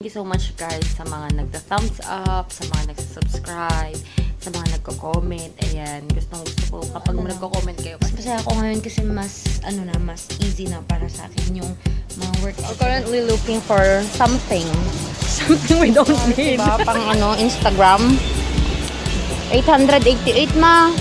Thank you so much guys sa mga nagda-thumbs up, sa mga nagsa-subscribe, sa mga nagko-comment. Ayan, gusto ko kapag nagko-comment kayo. Mas masaya ako ngayon kasi mas easy na para sa akin yung mga workout. We're currently looking for something we don't need. Diba, pang Instagram. 888 ma.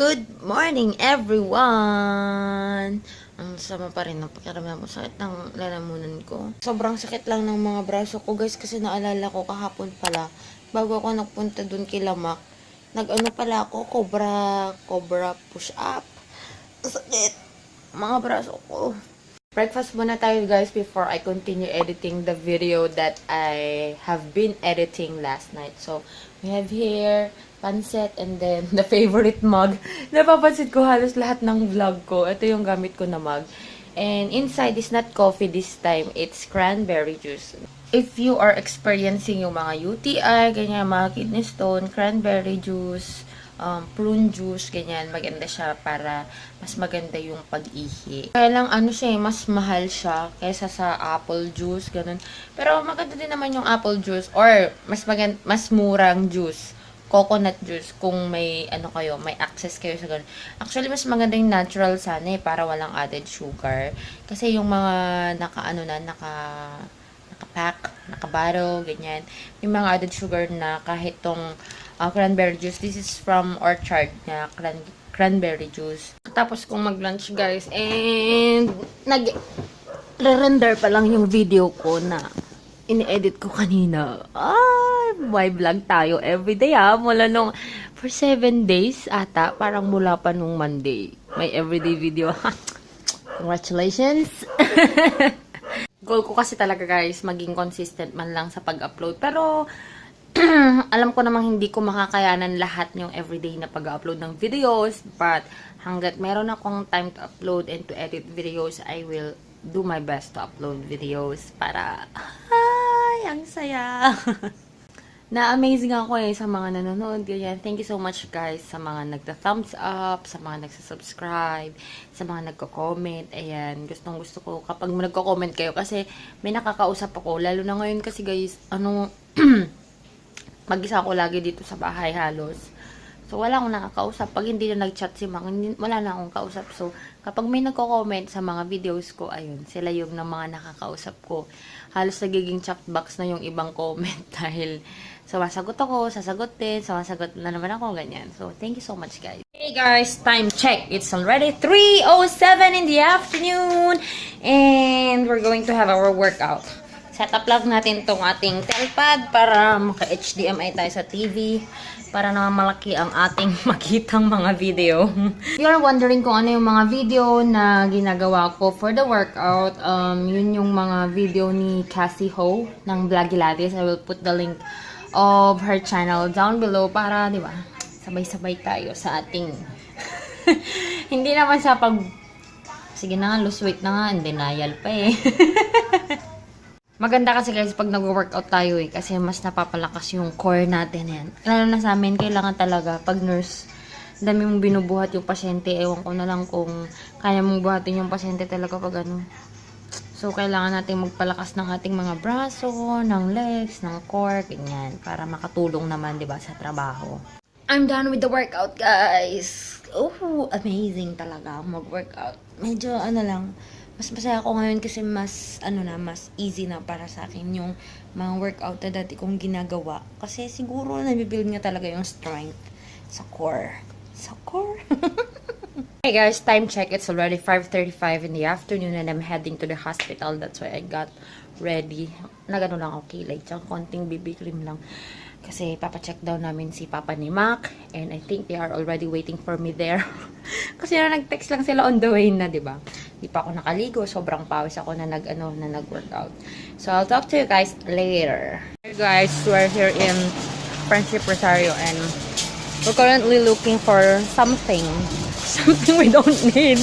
Good morning, everyone! Ang sama pa rin ng pakiramdam ko. Sakit ng lalamunan ko. Sobrang sakit lang ng mga braso ko, guys, kasi naalala ko kahapon pala, bago ako nagpunta dun kay Lamak, pala ako, cobra push-up. Sakit! Mga braso ko. Breakfast muna tayo, guys, before I continue editing the video that I have been editing last night. So, we have here pancit and then the favorite mug. Napapansin ko halos lahat ng vlog ko. Ito yung gamit ko na mug. And inside is not coffee this time. It's cranberry juice. If you are experiencing yung mga UTI, ganyan, mga kidney stone, cranberry juice, prune juice, ganyan, maganda siya para mas maganda yung pag-ihi. Kaya lang, mas mahal siya kaysa sa apple juice, ganun. Pero maganda din naman yung apple juice or mas murang juice. Coconut juice kung may may access kayo sa ganun. Actually, mas maganda yung natural sana para walang added sugar. Kasi yung mga naka-pack, naka-bottle, ganyan. Yung mga added sugar na kahit tong cranberry juice. This is from Orchard na cranberry juice. Tapos kung mag-lunch, guys, and nag-render pa lang yung video ko na ini-edit ko kanina. May vlog tayo everyday mula nung for 7 days ata, parang mula pa nung Monday. May everyday video. Congratulations! Goal ko kasi talaga, guys, maging consistent man lang sa pag-upload. Pero alam ko namang hindi ko makakayanan lahat yung everyday na pag-upload ng videos. But hanggat meron akong time to upload and to edit videos, I will do my best to upload videos para ang saya. Na-amazing ako sa mga nanonood. Ganyan. Thank you so much, guys, sa mga nagda-thumbs up, sa mga nagsa-subscribe, sa mga nagko-comment. Ayan, gusto ko kapag nagko-comment kayo kasi may nakakausap ako. Lalo na ngayon kasi, guys, mag-isa ako lagi dito sa bahay halos. So, wala akong nakakausap. Pag hindi na nag-chat si Mang, wala na akong kausap. So, kapag may nagko-comment sa mga videos ko, ayun, sila yung na mga nakakausap ko. Halos nagiging chat box na yung ibang comment dahil sumasagot ako, sasagutin, sumasagot na naman ako, ganyan. So, thank you so much, guys. Hey, guys, time check. It's already 3:07 in the afternoon and we're going to have our workout. Set up lang natin tong ating telpad para maka-HDMI tayo sa TV. Para naman malaki ang ating makitang mga video. If you're wondering kung ano yung mga video na ginagawa ko for the workout, yun yung mga video ni Cassie Ho ng Vloggy Ladis. I will put the link of her channel down below para, di ba, sabay-sabay tayo sa ating hindi naman sa sige na nga, lose weight na nga, in denial pa Maganda kasi, guys, pag nag-workout tayo kasi mas napapalakas yung core natin yan. Lalo na sa amin, kailangan talaga pag nurse, dami mong binubuhat yung pasyente. Ewan ko na lang kung kaya mong buhatin yung pasyente talaga pag So, kailangan natin magpalakas ng ating mga braso, ng legs, ng core, ganyan. Para makatulong naman, diba, sa trabaho. I'm done with the workout, guys. Oh, amazing talaga mag-workout. Medyo, lang, mas masaya ako ngayon kasi mas easy na para sa akin yung mga workout na dati kong ginagawa. Kasi siguro nabibuild nga talaga yung strength sa core. Sa core? Hey guys, time check. It's already 5:35 in the afternoon and I'm heading to the hospital. That's why I got ready. Nagano lang ako kilay. Tsaka konting BB cream lang. Kasi papacheck daw namin si Papa ni Mac. And I think they are already waiting for me there. Kasi nag-text lang sila on the way na, diba? Di pa ako nakaligo. Sobrang pawis ako na nag-workout. So, I'll talk to you guys later. Hey guys, we're here in Friendship Rosario and we're currently looking for something we don't need.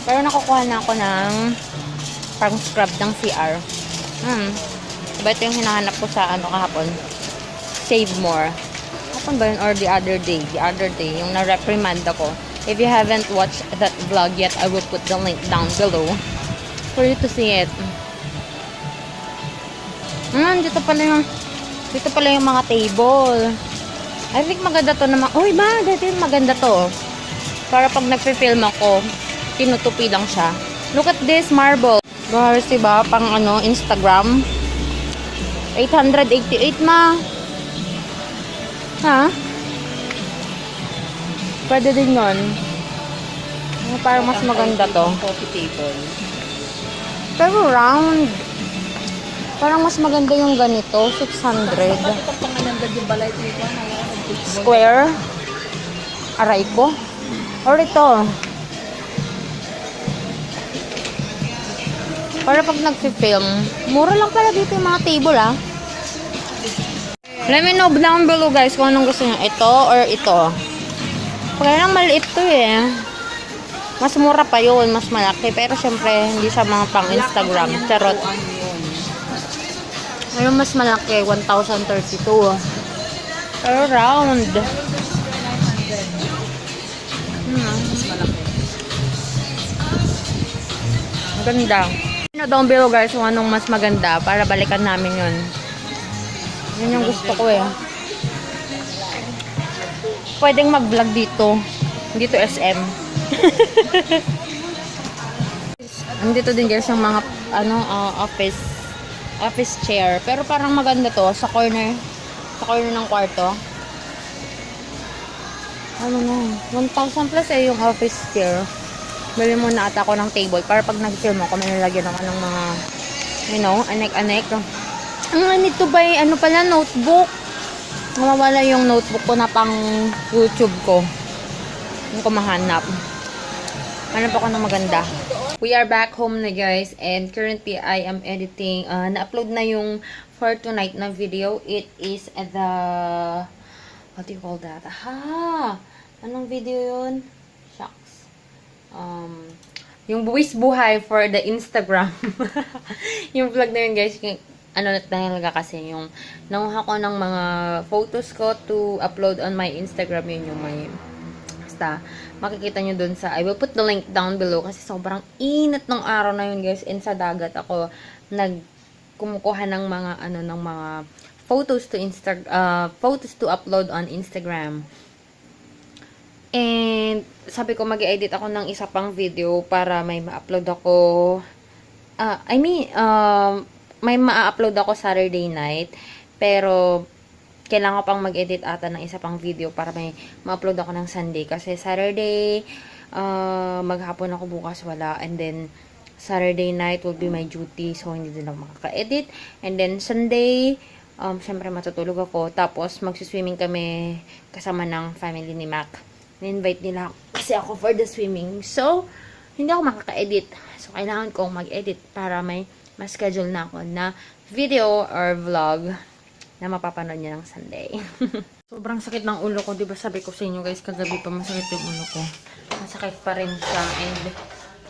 Pero nakukuha na ako ng pang scrub ng CR. Diba ito yung hinahanap ko sa kahapon? Save More. Kahapon ba yun or the other day? The other day, yung na-reprimand ako. If you haven't watched that vlog yet, I will put the link down below for you to see it. Dito pala yung mga table. I think maganda to naman. Uy, ba? Dito yung maganda to. Para pag nagpe-film ako, tinutupi lang siya. Look at this marble. Guys, diba? Pang Instagram. 888 ma. Ha? Pwede din yun. Parang mas maganda to. Coffee table. Pero round. Parang mas maganda yung ganito. 600. Bakit pang nanandad yung balay dito? Square. Aray ko. Or ito. Para pag nag-film, mura lang pala dito yung mga table Let me know down below guys kung anong gusto nyo. Ito or ito. Kaya lang maliit to Mas mura pa yun, mas malaki. Pero syempre, hindi siya mga pang Instagram. Charot. Pero mas malaki, 1,032. Pero round. Mas malaki. Maganda. Down below guys kung anong mas maganda para balikan namin yun. Yun yung gusto ko Pwedeng mag-vlog dito. Dito SM. Andito din guys yung mga office chair. Pero parang maganda to sa corner ng kwarto. 1,000 plus yung office chair. Bili muna ata ako ng table para pag nag-film ako, may nalagyan ako ng mga, anek-anek. Ang nito ba pala, notebook. Mawawala yung notebook ko na pang YouTube ko. Yung ko mahanap. Hanap ako ng maganda. We are back home na guys, and currently I am editing. Na-upload na yung for tonight na video. It is the, what do you call that? Anong video yun? Shucks. Yung buwis buhay for the Instagram. Yung vlog na yun guys, talaga kasi yung nanguha ko ng mga photos ko to upload on my Instagram. Yun yung may basta makikita nyo dun sa, I will put the link down below kasi sobrang init ng araw na yun guys, and sa dagat ako kumukuha ng mga ng mga photos to upload on Instagram. And sabi ko mag-edit ako ng isa pang video para may ma-upload ako. May ma-upload ako Saturday night, pero kailangan ko pang mag-edit ata ng isa pang video para may ma-upload ako ng Sunday. Kasi Saturday, maghapon ako bukas wala. And then, Saturday night will be my duty. So, hindi din ako makaka-edit. And then, Sunday, syempre matutulog ako. Tapos, magsiswimming kami kasama ng family ni Mac. Na-invite nila kasi ako for the swimming. So, hindi ako makaka-edit. So, kailangan kong mag-edit para may ma-schedule na ako na video or vlog na mapapanood niya ng Sunday. Sobrang sakit ng ulo ko. Diba sabi ko sa inyo guys, kagabi pa masakit yung ulo ko. Masakit pa rin siya. And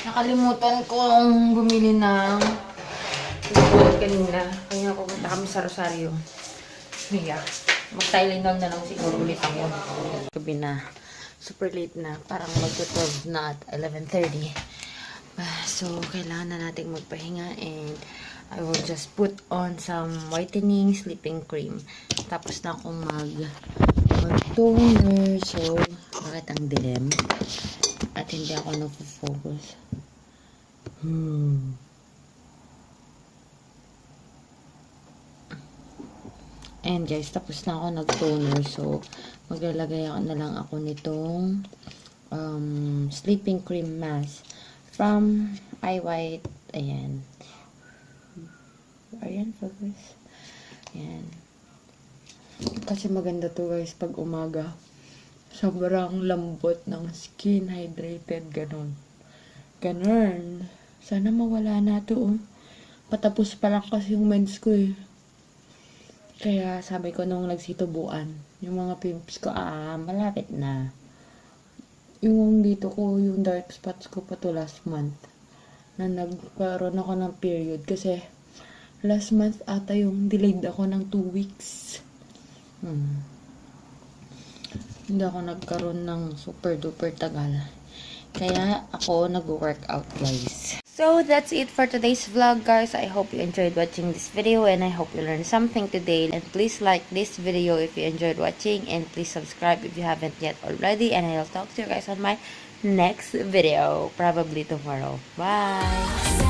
nakalimutan kong bumili ng ulit kanina. Kaya pumunta kami sa Rosario. Yeah. Mag-Tylenol na lang siguro ulit ako. Gabi na. Super late na. Parang mag-12 na at 11:30. So, kailangan na natin magpahinga and I will just put on some whitening sleeping cream. Tapos na akong mag-toner. So, bakit ang dilim? At hindi ako nag-focus. And guys, tapos na ako nag-toner. So, maglalagay ako na lang ako nitong sleeping cream mask from iWhite. Ayan. Ayan, focus. Ayan. Kasi maganda to guys pag umaga. Sobrang lambot ng skin, hydrated, ganun. Ganun. Sana mawala na to. Patapos pa lang kasi yung meds ko Kaya sabi ko nung nagsitubuan, yung mga pimples ko, malapit na. Yung dito ko, yung dark spots ko pa to last month. Na nagkaroon ako ng period kasi last month ata yung delayed ako ng 2 weeks. Hindi ako nagkaroon ng super duper tagal. Kaya ako nag-workout, guys. So, that's it for today's vlog, guys. I hope you enjoyed watching this video and I hope you learned something today. And please like this video if you enjoyed watching and please subscribe if you haven't yet already. And I'll talk to you guys on my next video, probably tomorrow. Bye!